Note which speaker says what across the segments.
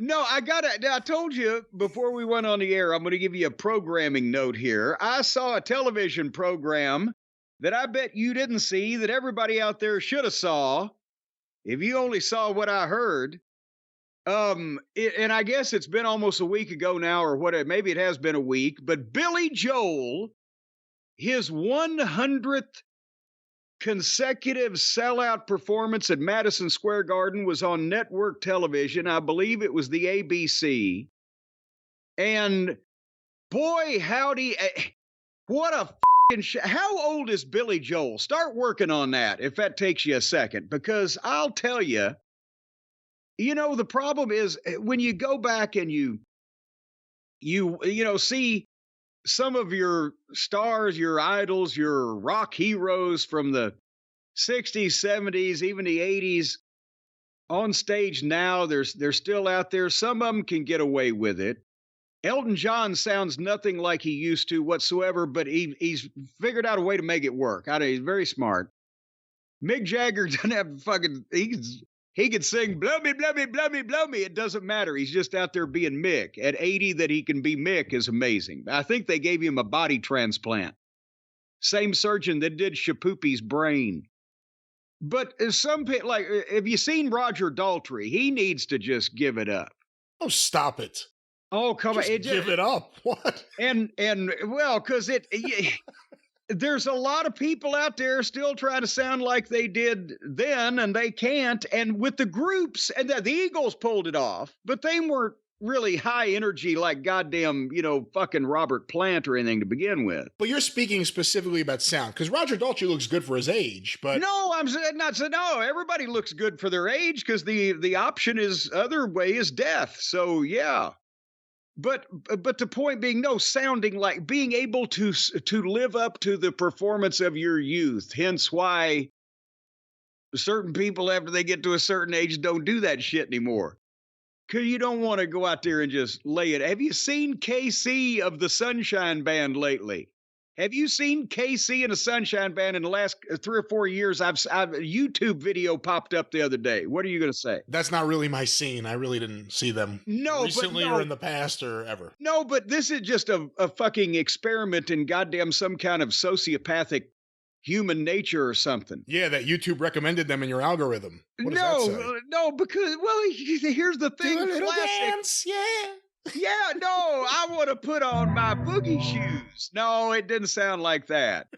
Speaker 1: No, I told you before we went on the air, I'm going to give you a programming note here. I saw a television program that I bet you didn't see that everybody out there should have saw. If you only saw what I heard, and I guess it's been almost a week ago now, or what? Maybe it has been a week. But Billy Joel, his 100th consecutive sellout performance at Madison Square Garden was on network television. I believe it was the ABC. And boy, howdy, what a how old is Billy Joel? Start working on that if that takes you a second, because I'll tell you, the problem is when you go back and you see some of your stars, your idols, your rock heroes from the 60s, 70s, even the 80s on stage now. They're still out there. Some of them can get away with it. Elton John sounds nothing like he used to whatsoever, but he's figured out a way to make it work. He's very smart. Mick Jagger doesn't have fucking, he could sing blow me, blow me, blow me, blow me. It doesn't matter. He's just out there being Mick. At 80 that he can be Mick is amazing. I think they gave him a body transplant. Same surgeon that did Shapoopy's brain. But some people, like, have you seen Roger Daltrey? He needs to just give it up.
Speaker 2: Oh, stop it.
Speaker 1: Oh, come on.
Speaker 2: Give it up. What?
Speaker 1: And well, because there's a lot of people out there still trying to sound like they did then, and they can't. And with the groups, and the Eagles pulled it off, but they weren't really high energy like goddamn, fucking Robert Plant or anything to begin with.
Speaker 2: But you're speaking specifically about sound, because Roger Daltrey looks good for his age, but...
Speaker 1: No, I'm not saying, no, everybody looks good for their age, because the option other way is death. So, yeah. But the point being, no, sounding like being able to live up to the performance of your youth. Hence why certain people, after they get to a certain age, don't do that shit anymore. Because you don't want to go out there and just lay it. Have you seen KC of the Sunshine Band lately? Have you seen KC and the Sunshine Band in the last 3 or 4 years? I've a YouTube video popped up the other day. What are you going to say?
Speaker 2: That's not really my scene. I really didn't see them recently or in the past or ever.
Speaker 1: No, but this is just a fucking experiment in goddamn some kind of sociopathic human nature or something.
Speaker 2: Yeah, that YouTube recommended them in your algorithm. What does that say?
Speaker 1: No, because, well, here's the thing.
Speaker 2: Do a little dance, yeah.
Speaker 1: Yeah, no, I want to put on my boogie shoes. No, it didn't sound like that.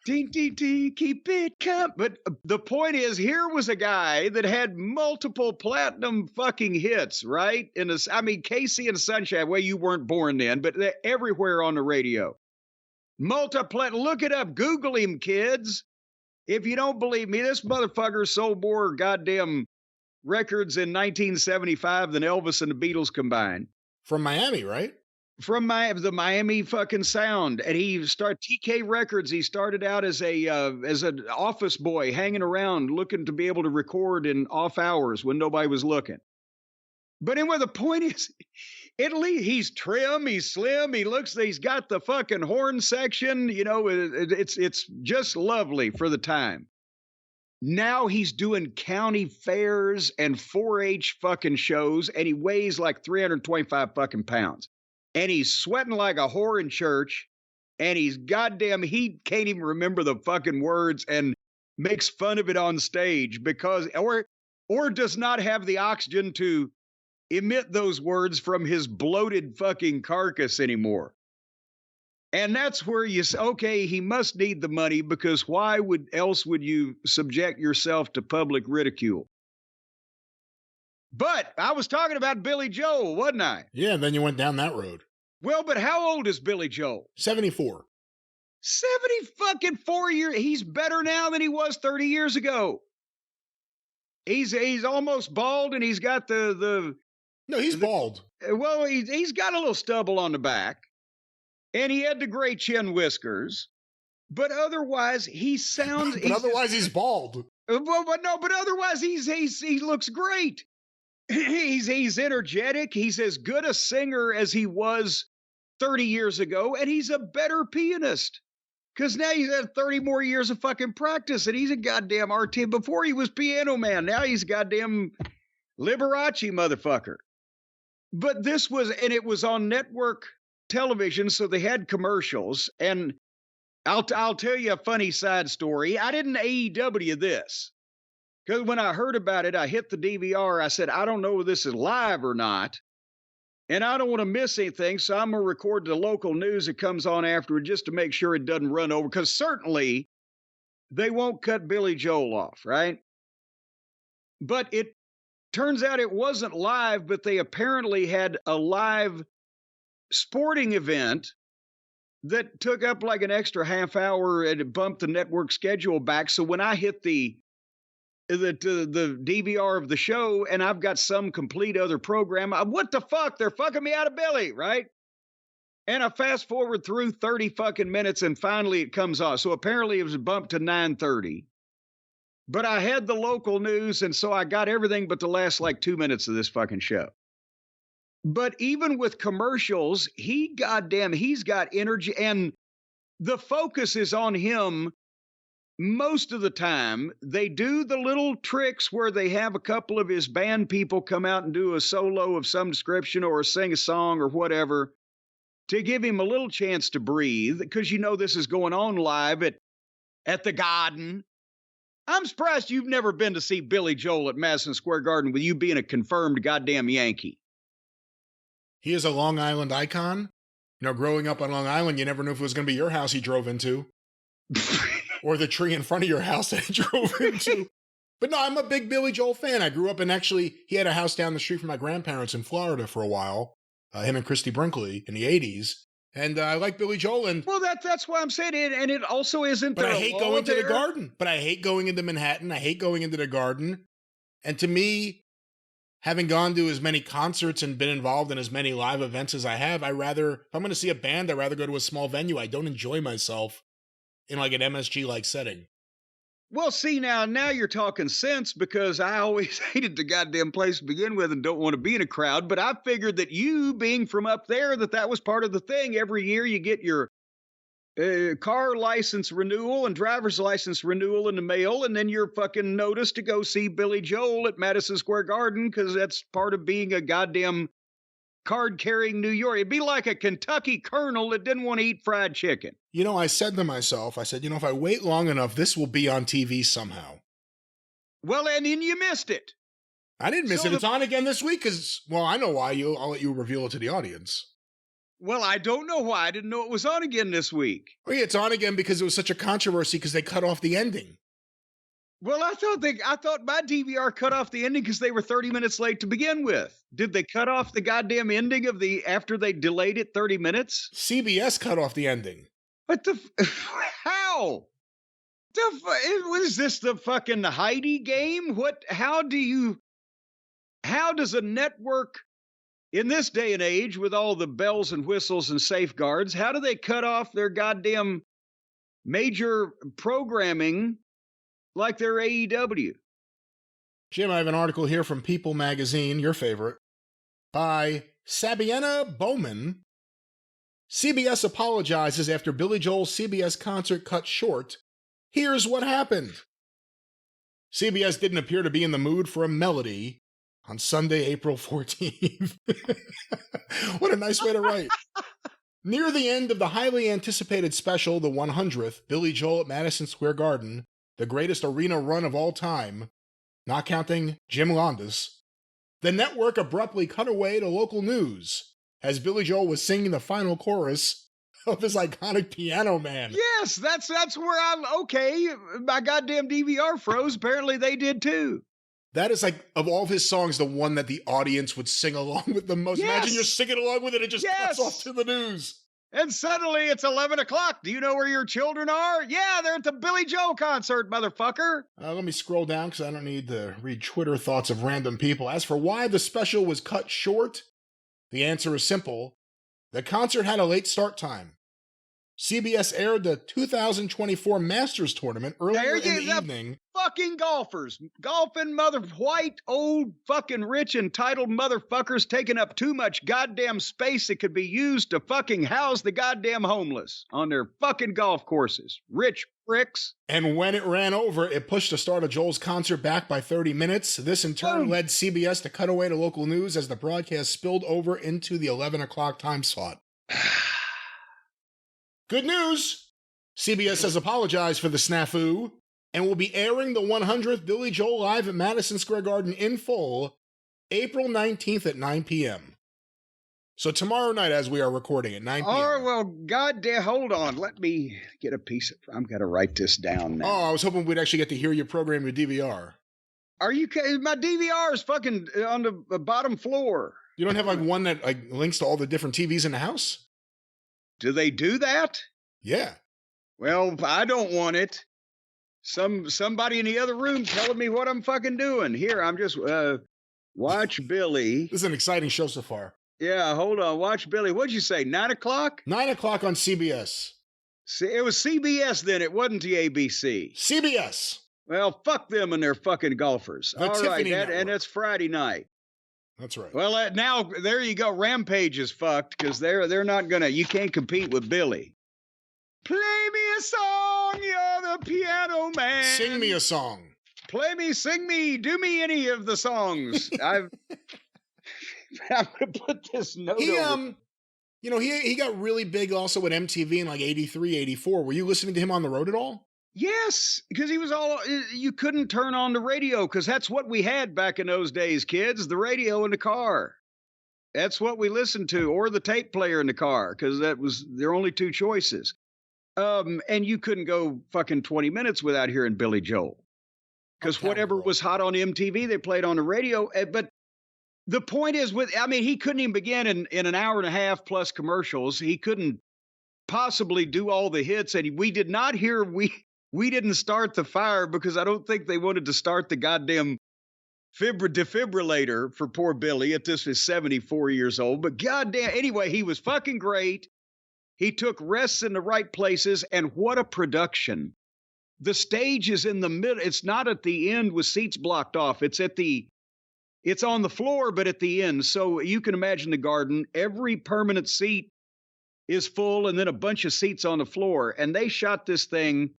Speaker 1: Ding, ding, ding, keep it coming. But the point is, here was a guy that had multiple platinum fucking hits, right? Casey and Sunshine, well, you weren't born then, but they're everywhere on the radio. Multi-platinum, look it up, Google him, kids. If you don't believe me, this motherfucker sold more goddamn records in 1975 than Elvis and the Beatles combined.
Speaker 2: From Miami, right?
Speaker 1: From the Miami fucking sound. And he started TK Records. He started out as an office boy hanging around looking to be able to record in off hours when nobody was looking. But anyway, the point is, Italy, he's trim, he's slim, he's got the fucking horn section, it's just lovely for the time. Now he's doing county fairs and 4-H fucking shows, and he weighs like 325 fucking pounds. And he's sweating like a whore in church, and he can't even remember the fucking words and makes fun of it on stage because, or does not have the oxygen to emit those words from his bloated fucking carcass anymore. And that's where you say, okay, he must need the money, because why else would you subject yourself to public ridicule? But I was talking about Billy Joel, wasn't I?
Speaker 2: Yeah, and then you went down that road.
Speaker 1: Well, but how old is Billy Joel?
Speaker 2: 74.
Speaker 1: 70 fucking 4 years. He's better now than he was 30 years ago. He's almost bald, and he's got No,
Speaker 2: he's bald.
Speaker 1: Well, he's got a little stubble on the back. And he had the gray chin whiskers, but otherwise he sounds.
Speaker 2: He's bald.
Speaker 1: But otherwise he looks great. He's energetic. He's as good a singer as he was 30 years ago, and he's a better pianist because now he's had 30 more years of fucking practice, and he's a goddamn artist. Before he was Piano Man, now he's a goddamn Liberace motherfucker. But this was, and it was on network television, so they had commercials. And I'll tell you a funny side story. I didn't AEW this because when I heard about it, I hit the DVR. I said, I don't know if this is live or not. And I don't want to miss anything, so I'm going to record the local news that comes on afterward just to make sure it doesn't run over, because certainly they won't cut Billy Joel off, right? But it turns out it wasn't live, but they apparently had a live sporting event that took up like an extra half hour and it bumped the network schedule back. So when I hit the DVR of the show and I've got some complete other program, what the fuck? They're fucking me out of Billy, right? And I fast forward through 30 fucking minutes and finally it comes off. So apparently it was bumped to 9:30. But I had the local news, and so I got everything but the last like 2 minutes of this fucking show. But even with commercials, he's got energy, and the focus is on him. Most of the time, they do the little tricks where they have a couple of his band people come out and do a solo of some description or sing a song or whatever to give him a little chance to breathe, because you know this is going on live at the Garden. I'm surprised you've never been to see Billy Joel at Madison Square Garden with you being a confirmed goddamn Yankee.
Speaker 2: He is a Long Island icon. You know, growing up on Long Island, you never knew if it was going to be your house he drove into. Or the tree in front of your house that he drove into. But no, I'm a big Billy Joel fan. I grew up and actually, he had a house down the street from my grandparents in Florida for a while. Him and Christy Brinkley in the 80s. And I like Billy Joel. And
Speaker 1: well, that's why I'm saying it. And it also isn't.
Speaker 2: But I hate going to the Garden. But I hate going into Manhattan. I hate going into the Garden. And to me, having gone to as many concerts and been involved in as many live events as I have, if I'm going to see a band, I'd rather go to a small venue. I don't enjoy myself in like an MSG-like setting.
Speaker 1: Well, see, now you're talking sense, because I always hated the goddamn place to begin with and don't want to be in a crowd. But I figured that you being from up there, that was part of the thing. Every year you get your car license renewal and driver's license renewal in the mail, and then you're fucking noticed to go see Billy Joel at Madison Square Garden, because that's part of being a goddamn card-carrying New York. It'd be like a Kentucky colonel that didn't want to eat fried chicken.
Speaker 2: You know, I said to myself, if I wait long enough, this will be on TV somehow.
Speaker 1: Well, and then you missed it.
Speaker 2: I didn't miss it. It's on again this week because, well, I know why. I'll let you reveal it to the audience.
Speaker 1: Well, I don't know why. I didn't know it was on again this week.
Speaker 2: Oh, yeah, it's on again because it was such a controversy because they cut off the ending.
Speaker 1: Well, I thought my DVR cut off the ending because they were 30 minutes late to begin with. Did they cut off the goddamn ending after they delayed it 30 minutes?
Speaker 2: CBS cut off the ending.
Speaker 1: What the? How? Was this the fucking Heidi game? What? How does a network in this day and age with all the bells and whistles and safeguards, how do they cut off their goddamn major programming like their AEW?
Speaker 2: Jim, I have an article here from People magazine, your favorite, by Sabiena Bowman. CBS apologizes after Billy Joel's CBS concert cut short. Here's what happened. CBS didn't appear to be in the mood for a melody on Sunday, April 14th. What a nice way to write. Near the end of the highly anticipated special, the 100th, Billy Joel at Madison Square Garden, the greatest arena run of all time, not counting Jim Londos, the network abruptly cut away to local news as Billy Joel was singing the final chorus of his iconic Piano Man.
Speaker 1: Yes, that's where my goddamn DVR froze. Apparently they did too.
Speaker 2: That is like, of all of his songs, the one that the audience would sing along with the most. Yes. Imagine you're singing along with it, it just cuts off to the news.
Speaker 1: And suddenly it's 11 o'clock. Do you know where your children are? Yeah, they're at the Billy Joel concert, motherfucker.
Speaker 2: Let me scroll down because I don't need to read Twitter thoughts of random people. As for why the special was cut short, the answer is simple. The concert had a late start time. CBS aired the 2024 Masters Tournament earlier in the evening.
Speaker 1: Fucking golfers. Golfing white, old, fucking rich, entitled motherfuckers taking up too much goddamn space that could be used to fucking house the goddamn homeless on their fucking golf courses. Rich, pricks.
Speaker 2: And when it ran over, it pushed the start of Joel's concert back by 30 minutes. This in turn led CBS to cut away to local news as the broadcast spilled over into the 11 o'clock time slot. Good news! CBS has apologized for the snafu and will be airing the 100th Billy Joel Live at Madison Square Garden in full April 19th at 9 p.m. So tomorrow night, as we are recording at 9 p.m.
Speaker 1: Oh, well, goddamn, hold on. Let me get a piece of... I've got to write this down now.
Speaker 2: Oh, I was hoping we'd actually get to hear you program your DVR.
Speaker 1: Are you... My DVR is fucking on the bottom floor.
Speaker 2: You don't have like one that like links to all the different TVs in the house?
Speaker 1: Do they do that?
Speaker 2: Yeah.
Speaker 1: Well, I don't want it. Somebody in the other room telling me what I'm fucking doing. Here, I'm just... watch Billy.
Speaker 2: This is an exciting show so far.
Speaker 1: Yeah, hold on. Watch Billy. What'd you say, 9 o'clock?
Speaker 2: 9 o'clock on CBS.
Speaker 1: See, it was CBS then. It wasn't the ABC.
Speaker 2: CBS.
Speaker 1: Well, fuck them and their fucking golfers.
Speaker 2: The
Speaker 1: All
Speaker 2: Tiffany
Speaker 1: right,
Speaker 2: Network.
Speaker 1: and it's Friday night.
Speaker 2: That's right.
Speaker 1: Well, now, there you go. Rampage is fucked because they're not going to... You can't compete with Billy. Play me a song, you're the piano man.
Speaker 2: Sing me a song.
Speaker 1: Play me, sing me, do me any of the songs. I'm gonna put this note over.
Speaker 2: You know, he got really big also with MTV in like 83, 84. Were you listening to him on the road at all?
Speaker 1: Yes, because he was all... You couldn't turn on the radio because that's what we had back in those days, kids. The radio in the car. That's what we listened to, or the tape player in the car, because that was their only two choices. And you couldn't go fucking 20 minutes without hearing Billy Joel. Because whatever was hot on MTV, they played on the radio. But the point is, he couldn't even begin in an hour and a half plus commercials. He couldn't possibly do all the hits. And we did not hear, we didn't start the fire because I don't think they wanted to start the goddamn defibrillator for poor Billy at this is 74 years old. But goddamn, anyway, he was fucking great. He took rests in the right places. And what a production. The stage is in the middle. It's not at the end with seats blocked off. It's on the floor, but at the end. So you can imagine the garden. Every permanent seat is full and then a bunch of seats on the floor. And they shot this thing.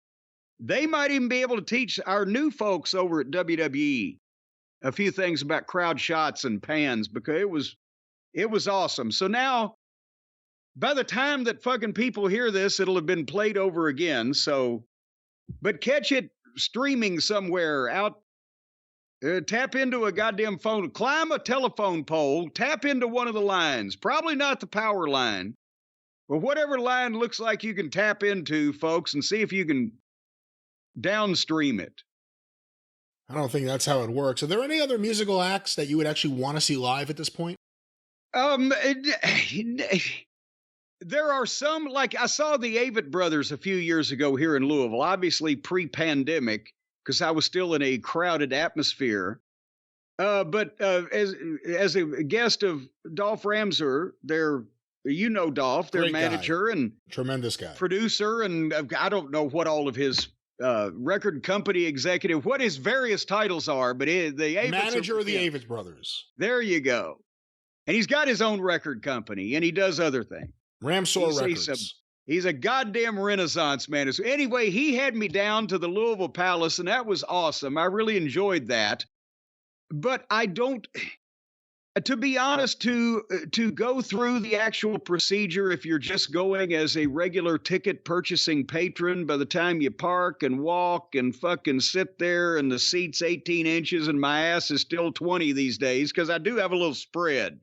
Speaker 1: They might even be able to teach our new folks over at WWE a few things about crowd shots and pans because it was awesome. So now, by the time that fucking people hear this, it'll have been played over again. So... But catch it streaming somewhere out. Tap into a goddamn phone. Climb a telephone pole. Tap into one of the lines. Probably not the power line. But whatever line looks like you can tap into, folks, and see if you can downstream it.
Speaker 2: I don't think that's how it works. Are there any other musical acts that you would actually want to see live at this point? There are some, like I saw the Avett Brothers a few years ago here in Louisville, obviously pre-pandemic, because I was still in a crowded atmosphere. But as a guest of Dolph Ramser, Dolph, their Great
Speaker 1: manager
Speaker 2: guy.
Speaker 1: and
Speaker 2: Tremendous guy,
Speaker 1: producer, and I don't know what all of his record company executive, what his various titles are, but the Avett
Speaker 2: manager of the Avett Brothers.
Speaker 1: There you go. And he's got his own record company, and he does other things.
Speaker 2: Ramsor Records.
Speaker 1: He's a goddamn Renaissance man. So anyway, he had me down to the Louisville Palace, and that was awesome. I really enjoyed that. But I don't, to be honest, to go through the actual procedure, if you're just going as a regular ticket purchasing patron, by the time you park and walk and fucking sit there and the seat's 18 inches and my ass is still 20 these days, because I do have a little spread.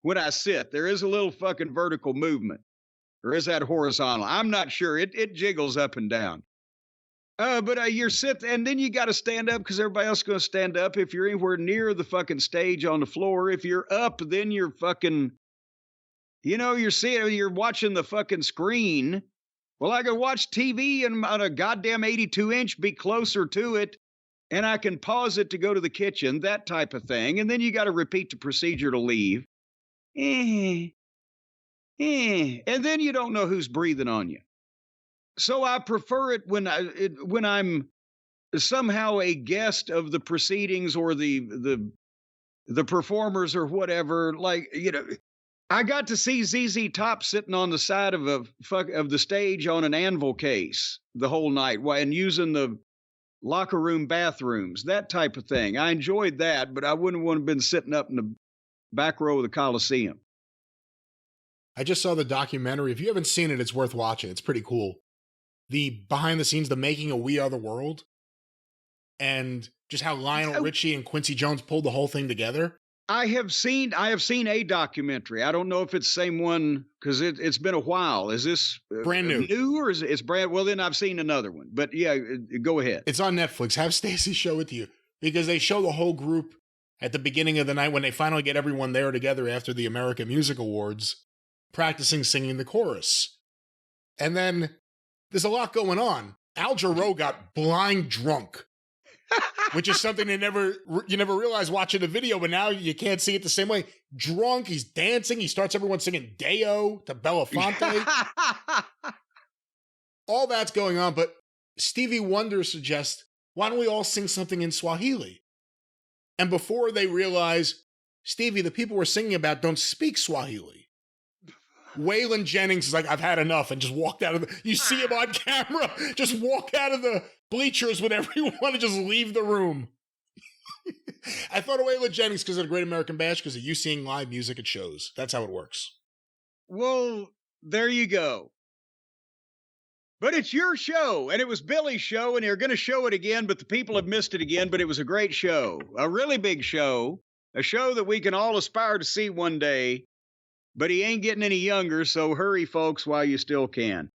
Speaker 1: When I sit, there is a little fucking vertical movement. Or is that horizontal? I'm not sure. It jiggles up and down. But you're sitting, and then you got to stand up because everybody else is going to stand up. If you're anywhere near the fucking stage on the floor, if you're up, then you're fucking, you're watching the fucking screen. Well, I can watch TV and on a goddamn 82-inch, be closer to it, and I can pause it to go to the kitchen, that type of thing. And then you got to repeat the procedure to leave. And then you don't know who's breathing on you. So I prefer it when I'm somehow a guest of the proceedings or the performers or whatever. Like, I got to see ZZ Top sitting on the side of the stage on an anvil case the whole night and using the locker room bathrooms, that type of thing. I enjoyed that, but I wouldn't want to have been sitting up in the back row of the Coliseum.
Speaker 2: I just saw the documentary. If you haven't seen it, it's worth watching. It's pretty cool. The behind the scenes, the making of We Are the World, and just how Lionel Richie and Quincy Jones pulled the whole thing together.
Speaker 1: I have seen a documentary. I don't know if it's the same one because it's been a while. Is this
Speaker 2: brand new?
Speaker 1: Or is it's brand? Well, then I've seen another one. But yeah, go ahead.
Speaker 2: It's on Netflix. Have Stacy show it to you because they show the whole group at the beginning of the night when they finally get everyone there together after the American Music Awards, practicing singing the chorus. And then there's a lot going on. Al Jarreau got blind drunk. Which is something you never realize watching the video, but now you can't see it the same way. Drunk, he's dancing, he starts everyone singing Deo to Belafonte. All that's going on, but Stevie Wonder suggests, why don't we all sing something in Swahili? And before they realize, Stevie, the people we're singing about don't speak Swahili. Waylon Jennings is like, I've had enough, and just walked out of the, you see him on camera, just walk out of the bleachers with everyone and just leave the room. I thought of Waylon Jennings because of the Great American Bash, because of you seeing live music at shows. That's how it works.
Speaker 1: Well, there you go. But it's your show, and it was Billy's show, and you're going to show it again, but the people have missed it again, but it was a great show. A really big show. A show that we can all aspire to see one day. But he ain't getting any younger, so hurry, folks, while you still can.